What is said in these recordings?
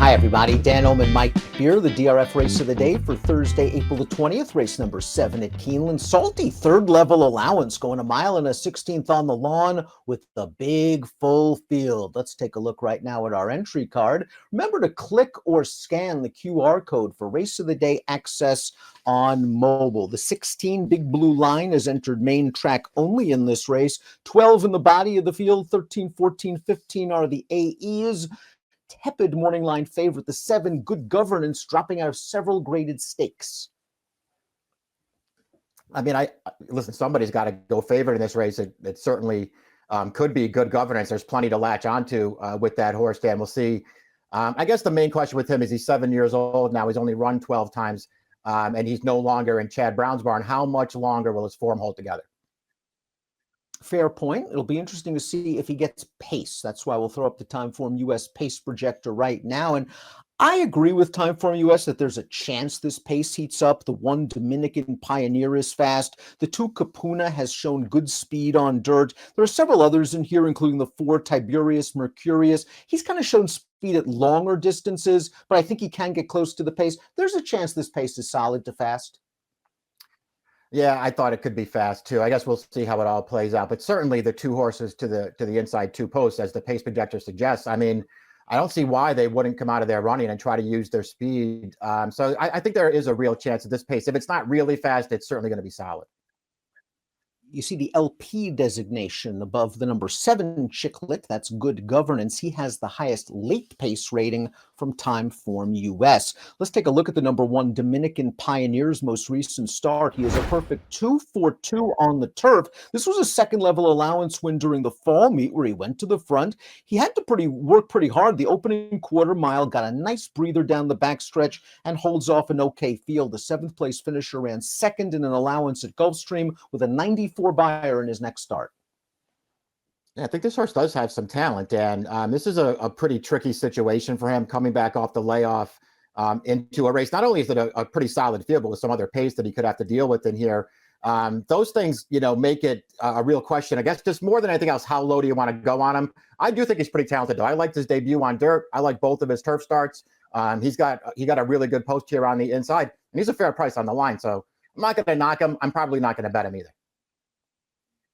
Hi, everybody. Dan Illman and Mike Beer, the DRF race of the day for Thursday, April the 20th, race number 7 at Keeneland. Salty third level allowance going a mile and a 16th on the lawn with the big full field. Let's take a look right now at our entry card. Remember to click or scan the QR code for race of the day access on mobile. The 16 big blue line is entered main track only in this race. 12 in the body of the field, 13, 14, 15 are the AEs. Tepid morning line favorite, the 7 Good Governance, dropping out of several graded stakes. I mean, listen, somebody's got to go favorite in this race. It certainly could be Good Governance. There's plenty to latch onto with that horse, Dan. We'll see. I guess the main question with him is he's 7 years old now. He's only run 12 times, and he's no longer in Chad Brown's barn. How much longer will his form hold together? Fair point. It'll be interesting to see if he gets pace. That's why we'll throw up the Timeform US pace projector right now. And I agree with Timeform US that there's a chance this pace heats up. The 1 Dominican Pioneer is fast. The 2 Capuna has shown good speed on dirt. There are several others in here, including the 4 Tiberius Mercurius. He's kind of shown speed at longer distances, but I think he can get close to the pace. There's a chance this pace is solid to fast. Yeah, I thought it could be fast too. I guess we'll see how it all plays out. But certainly the 2 horses to the inside 2 posts, as the pace projector suggests. I mean, I don't see why they wouldn't come out of there running and try to use their speed. So I think there is a real chance at this pace. If it's not really fast, it's certainly going to be solid. You see the LP designation above the number 7 Chicklet. That's Good Governance. He has the highest late pace rating from Timeform US. Let's take a look at the number 1 Dominican Pioneer's most recent start. He is a perfect 2-4-2 on the turf. This was a second level allowance win during the fall meet where he went to the front. He had to work pretty hard. The opening quarter mile got a nice breather down the backstretch and holds off an okay field. The 7th place finisher ran second in an allowance at Gulfstream with a 94 buyer in his next start. Yeah, I think this horse does have some talent, and this is a pretty tricky situation for him coming back off the layoff into a race. Not only is it a pretty solid field, but with some other pace that he could have to deal with in here. Those things, make it a real question. I guess just more than anything else, how low do you want to go on him? I do think he's pretty talented, though. I liked his debut on dirt. I like both of his turf starts. He got a really good post here on the inside, and he's a fair price on the line. So I'm not going to knock him. I'm probably not going to bet him either.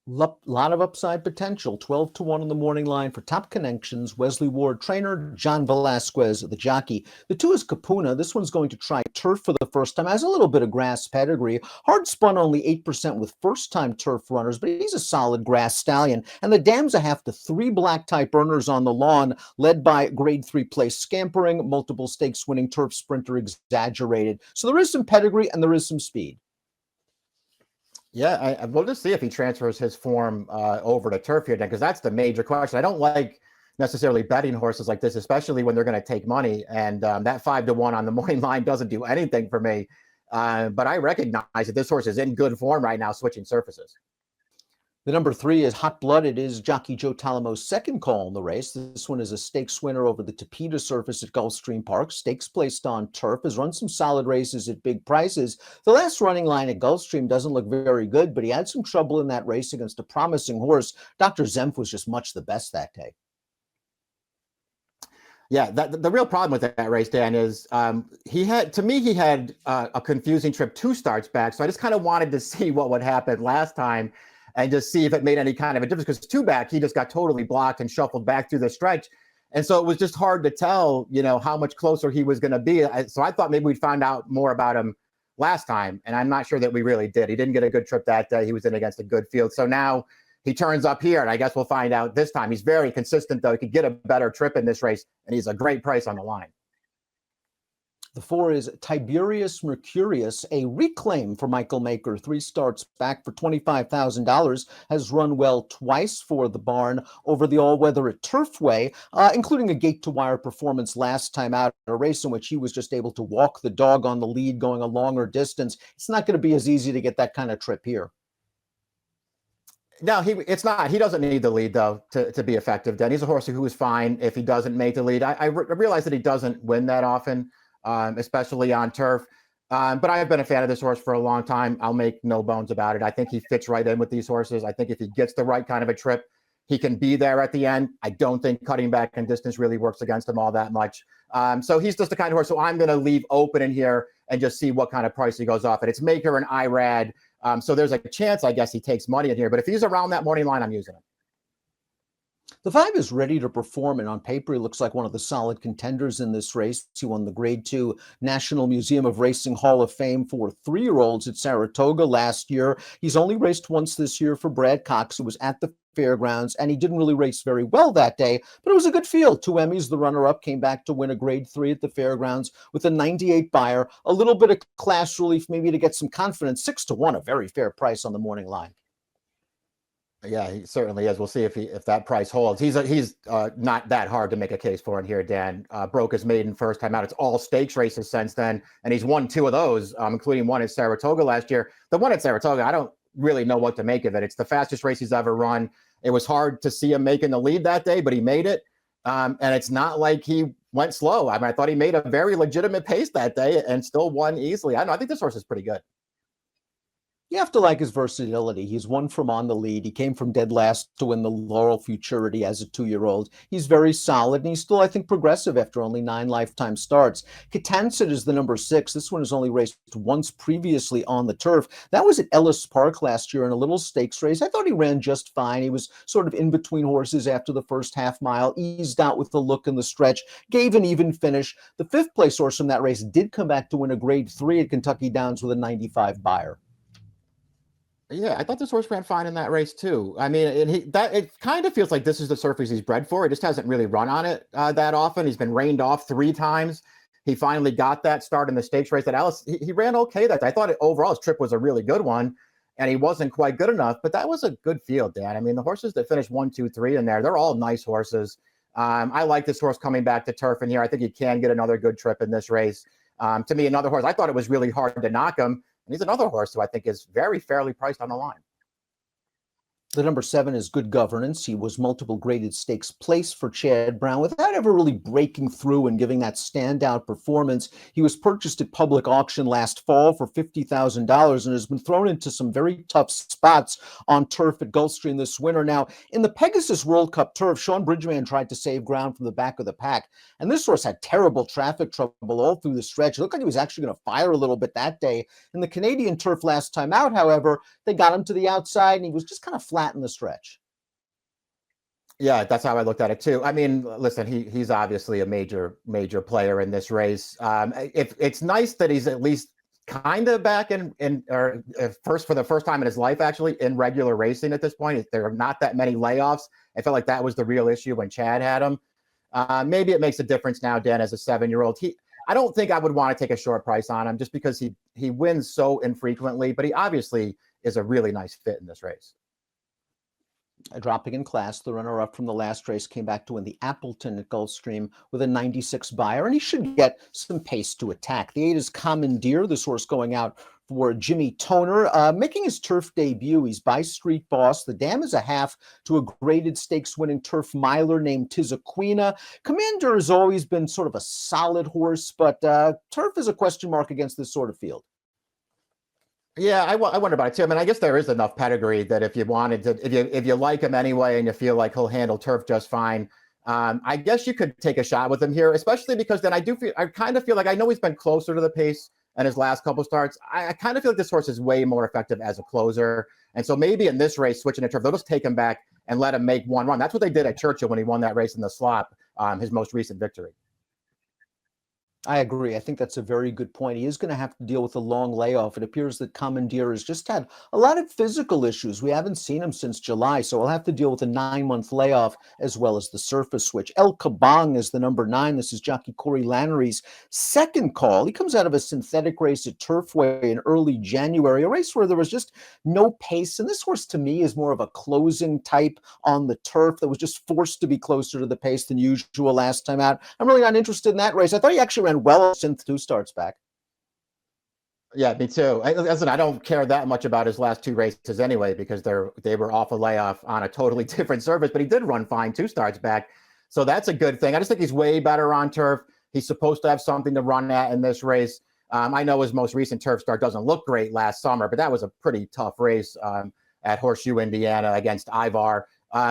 Lot of upside potential. 12-1 on the morning line for Top Connections. Wesley Ward, trainer. John Velasquez, the jockey. The 2 is Capuna. This one's going to try turf for the first time. Has a little bit of grass pedigree. Hard spun only 8% with first-time turf runners, but he's a solid grass stallion. And the dam's a half to 3 black type earners on the lawn, led by grade 3 place Scampering, multiple stakes winning turf sprinter Exaggerated. So there is some pedigree and there is some speed. Yeah, we'll just see if he transfers his form over to turf here, because that's the major question. I don't like necessarily betting horses like this, especially when they're going to take money. And that 5-1 on the morning line doesn't do anything for me. But I recognize that this horse is in good form right now, switching surfaces. The number 3 is Hot Blood. It is jockey Joe Talamo's second call in the race. This one is a stakes winner over the Tapeta surface at Gulfstream Park. Stakes placed on turf. Has run some solid races at big prices. The last running line at Gulfstream doesn't look very good, but he had some trouble in that race against a promising horse. Dr. Zemf was just much the best that day. Yeah, the real problem with that race, Dan, is he had a confusing trip 2 starts back. So I just kind of wanted to see what would happen last time and just see if it made any kind of a difference, because 2 back, he just got totally blocked and shuffled back through the stretch. And so it was just hard to tell, how much closer he was going to be. So I thought maybe we'd find out more about him last time. And I'm not sure that we really did. He didn't get a good trip that day. He was in against a good field. So now he turns up here, and I guess we'll find out this time. He's very consistent, though. He could get a better trip in this race, and he's a great price on the line. The 4 is Tiberius Mercurius, a reclaim for Michael Maker. 3 starts back for $25,000. Has run well twice for the barn over the all-weather at Turfway, including a gate-to-wire performance last time out, a race in which he was just able to walk the dog on the lead going a longer distance. It's not going to be as easy to get that kind of trip here. No, it's not. He doesn't need the lead, though, to be effective. Dan, he's a horse who is fine if he doesn't make the lead. I realize that he doesn't win that often, especially on turf. But I've been a fan of this horse for a long time. I'll make no bones about it. I think he fits right in with these horses. I think if he gets the right kind of a trip, He can be there at the end. I don't think cutting back in distance really works against him all that much. So he's just the kind of horse. So I'm going to leave open in here and just see what kind of price he goes off at. It's Maker and IRAD. So there's a chance, I guess, he takes money in here. But if he's around that morning line, I'm using him. The 5 is ready to perform, and on paper, he looks like one of the solid contenders in this race. He won the Grade 2 National Museum of Racing Hall of Fame for 3-year-olds at Saratoga last year. He's only raced once this year for Brad Cox, who was at the fairgrounds, and he didn't really race very well that day, but it was a good field. 2 Emmys, the runner-up, came back to win a Grade 3 at the fairgrounds with a 98 buyer, a little bit of class relief maybe to get some confidence. 6-1, a very fair price on the morning line. Yeah, he certainly is. We'll see if that price holds. He's not that hard to make a case for in here, Dan. Broke his maiden first time out. It's all stakes races since then, and he's won 2 of those, including one at Saratoga last year. The one at Saratoga, I don't really know what to make of it. It's the fastest race he's ever run. It was hard to see him making the lead that day, but he made it. And it's not like he went slow. I mean, I thought he made a very legitimate pace that day and still won easily. I don't know. I think this horse is pretty good. You have to like his versatility. He's won from on the lead. He came from dead last to win the Laurel Futurity as a 2-year-old. He's very solid, and he's still, I think, progressive after only 9 lifetime starts. Katansit is the number 6. This one has only raced once previously on the turf. That was at Ellis Park last year in a little stakes race. I thought he ran just fine. He was sort of in between horses after the first half mile, eased out with the look in the stretch, gave an even finish. The 5th place horse from that race did come back to win a Grade 3 at Kentucky Downs with a 95 buyer. Yeah, I thought this horse ran fine in that race too. I mean, it kind of feels like this is the surface he's bred for. He just hasn't really run on it that often. He's been rained off 3 times. He finally got that start in the stakes race at Alice. He ran okay that day. I thought overall his trip was a really good one, and he wasn't quite good enough. But that was a good field, Dan. I mean, the horses that finished 1, 2, 3 in there, they're all nice horses. I like this horse coming back to turf in here. I think he can get another good trip in this race. To me, another horse. I thought it was really hard to knock him. And he's another horse who I think is very fairly priced on the line. The number 7 is Good Governance. He was multiple graded stakes place for Chad Brown without ever really breaking through and giving that standout performance. He was purchased at public auction last fall for $50,000 and has been thrown into some very tough spots on turf at Gulfstream this winter. Now, in the Pegasus World Cup turf, Sean Bridgman tried to save ground from the back of the pack, and this horse had terrible traffic trouble all through the stretch. It looked like he was actually going to fire a little bit that day. In the Canadian turf last time out, however, they got him to the outside, and he was just kind of flat in the stretch. Yeah, that's how I looked at it too. I mean, listen, he's obviously a major player in this race. If it's nice that he's at least kind of back for the first time in his life, actually, in regular racing at this point. There are not that many layoffs. I felt like that was the real issue when Chad had him. Maybe it makes a difference now, Dan, as a 7-year-old. I don't think I would want to take a short price on him just because he wins so infrequently, but he obviously is a really nice fit in this race. Dropping in class, the runner-up from the last race came back to win the Appleton at Gulfstream with a 96 buyer, and he should get some pace to attack. The 8 is Commandeer, this horse going out for Jimmy Toner, making his turf debut. He's by Street Boss. The dam is a half to a graded stakes-winning turf miler named Tizaquina. Commander has always been sort of a solid horse, but turf is a question mark against this sort of field. Yeah, I wonder about it too. I mean, I guess there is enough pedigree that if you wanted to, if you like him anyway and you feel like he'll handle turf just fine, I guess you could take a shot with him here, especially because then I kind of feel like I know he's been closer to the pace in his last couple starts. I kind of feel like this horse is way more effective as a closer. And so maybe in this race, switching to turf, they'll just take him back and let him make one run. That's what they did at Churchill when he won that race in the slop, his most recent victory. I agree. I think that's a very good point. He is going to have to deal with a long layoff. It appears that Commandeer has just had a lot of physical issues. We haven't seen him since July, so he'll have to deal with a 9-month layoff as well as the surface switch. El Kabong is the number 9. This is jockey Corey Lannery's second call. He comes out of a synthetic race at Turfway in early January, a race where there was just no pace. And this horse, to me, is more of a closing type on the turf that was just forced to be closer to the pace than usual last time out. I'm really not interested in that race. I thought he actually ran well since 2 starts back. Yeah, me too. Listen, I don't care that much about his last 2 races anyway, because they were off a layoff on a totally different surface, but he did run fine 2 starts back. So that's a good thing. I just think he's way better on turf. He's supposed to have something to run at in this race. I know his most recent turf start doesn't look great last summer, but that was a pretty tough race at Horseshoe, Indiana against Ivar.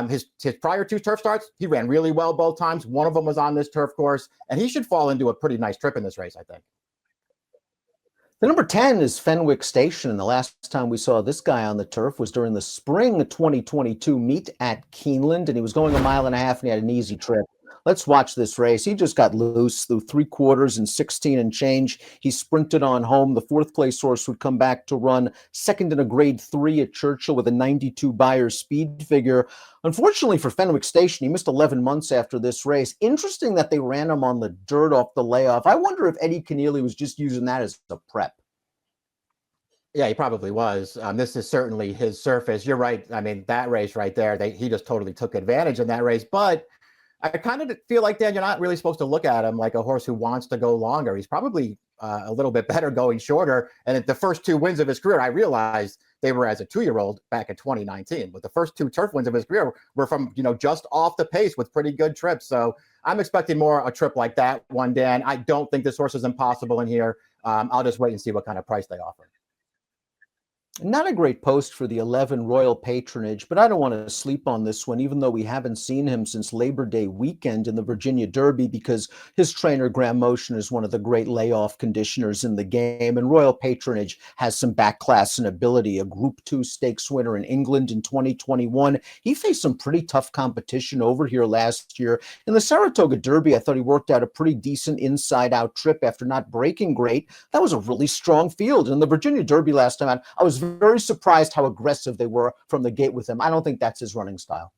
His prior two turf starts, he ran really well both times. One of them was on this turf course, and he should fall into a pretty nice trip in this race, I think. The number 10 is Fenwick Station, and the last time we saw this guy on the turf was during the spring 2022 meet at Keeneland, and he was going 1.5 miles, and he had an easy trip. Let's watch this race. He just got loose through 3/4 and 16 and change. He sprinted on home. The fourth place horse would come back to run second in a grade 3 at Churchill with a 92 Beyer speed figure. Unfortunately for Fenwick Station, he missed 11 months after this race. Interesting that they ran him on the dirt off the layoff. I wonder if Eddie Keneally was just using that as a prep. Yeah, he probably was. This is certainly his surface. You're right. I mean, that race right there, he just totally took advantage in that race. But I kind of feel like, Dan, you're not really supposed to look at him like a horse who wants to go longer. He's probably a little bit better going shorter. And at the first 2 wins of his career, I realized they were as a 2-year-old back in 2019. But the first 2 turf wins of his career were from, just off the pace with pretty good trips. So I'm expecting more a trip like that one, Dan. I don't think this horse is impossible in here. I'll just wait and see what kind of price they offer. Not a great post for the 11 Royal Patronage, but I don't want to sleep on this one, even though we haven't seen him since Labor Day weekend in the Virginia Derby, because his trainer, Graham Motion, is one of the great layoff conditioners in the game. And Royal Patronage has some back class and ability. A Group 2 stakes winner in England in 2021. He faced some pretty tough competition over here last year. In the Saratoga Derby, I thought he worked out a pretty decent inside-out trip after not breaking great. That was a really strong field. In the Virginia Derby last time out, I was very surprised how aggressive they were from the gate with him. I don't think that's his running style.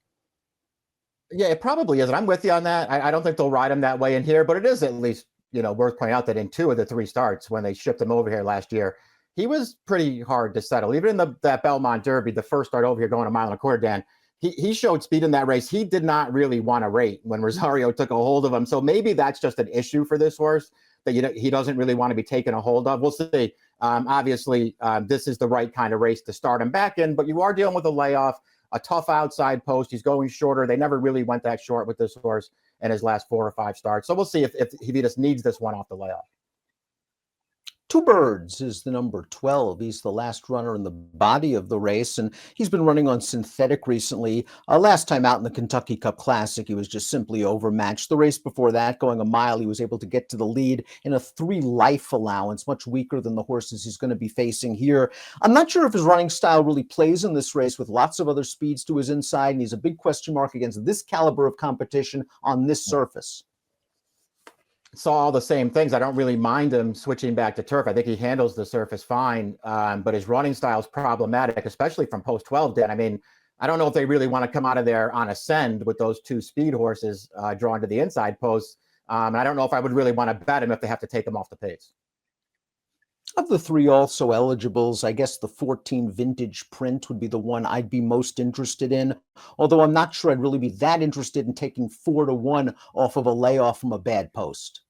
Yeah, it probably is. And I'm with you on that. I don't think they'll ride him that way in here, but it is at least, worth pointing out that in 2 of the 3 starts when they shipped him over here last year, he was pretty hard to settle. Even in that Belmont Derby, the first start over here going 1.25 miles, Dan, he showed speed in that race. He did not really want to rate when Rosario took a hold of him. So maybe that's just an issue for this horse that he doesn't really want to be taken a hold of. We'll see. Obviously, this is the right kind of race to start him back in, but you are dealing with a layoff, a tough outside post. He's going shorter. They never really went that short with this horse in his last 4 or 5 starts. So we'll see if he just needs this one off the layoff. Two Birds is the number 12. He's the last runner in the body of the race, and he's been running on synthetic recently. Last time out in the Kentucky Cup Classic, he was just simply overmatched. The race before that, going 1 mile, he was able to get to the lead in a 3 life allowance, much weaker than the horses he's going to be facing here. I'm not sure if his running style really plays in this race with lots of other speeds to his inside, and he's a big question mark against this caliber of competition on this surface. Saw all the same things. I don't really mind him switching back to turf. I think he handles the surface fine, but his running style is problematic, especially from post 12, Dan. I mean, I don't know if they really want to come out of there on ascend with those 2 speed horses drawn to the inside posts. And I don't know if I would really want to bet him if they have to take him off the pace. Of the 3 also eligibles, I guess the 14 Vintage Print would be the one I'd be most interested in, although I'm not sure I'd really be that interested in taking 4-1 off of a layoff from a bad post.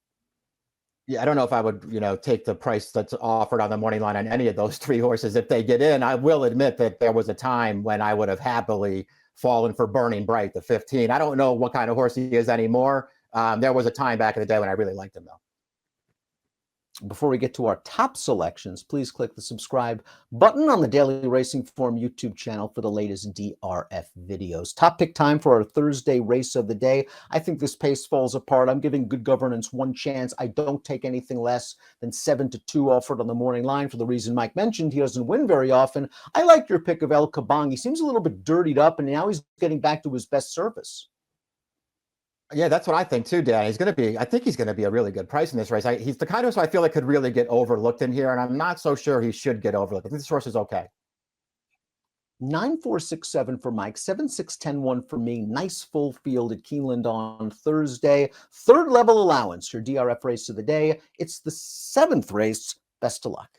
Yeah, I don't know if I would, take the price that's offered on the morning line on any of those 3 horses if they get in. I will admit that there was a time when I would have happily fallen for Burning Bright, the 15. I don't know what kind of horse he is anymore. There was a time back in the day when I really liked him, though. Before we get to our top selections, please click the subscribe button on the Daily Racing Form YouTube channel for the latest DRF videos. Top pick time for our Thursday race of the day. I think this pace falls apart. I'm giving Good Governance 1 chance. I don't take anything less than 7-2 offered on the morning line for the reason Mike mentioned. He doesn't win very often. I like your pick of El Kabong. He seems a little bit dirtied up, and now he's getting back to his best surface. Yeah, that's what I think too, Dan. I think he's going to be a really good price in this race. He's the kind of horse I feel like could really get overlooked in here, and I'm not so sure he should get overlooked. I think this horse is okay. 9-4-6-7 for Mike, 7-6-10-1 for me. Nice full field at Keeneland on Thursday. 3rd level allowance, your DRF race of the day. It's the 7th race. Best of luck.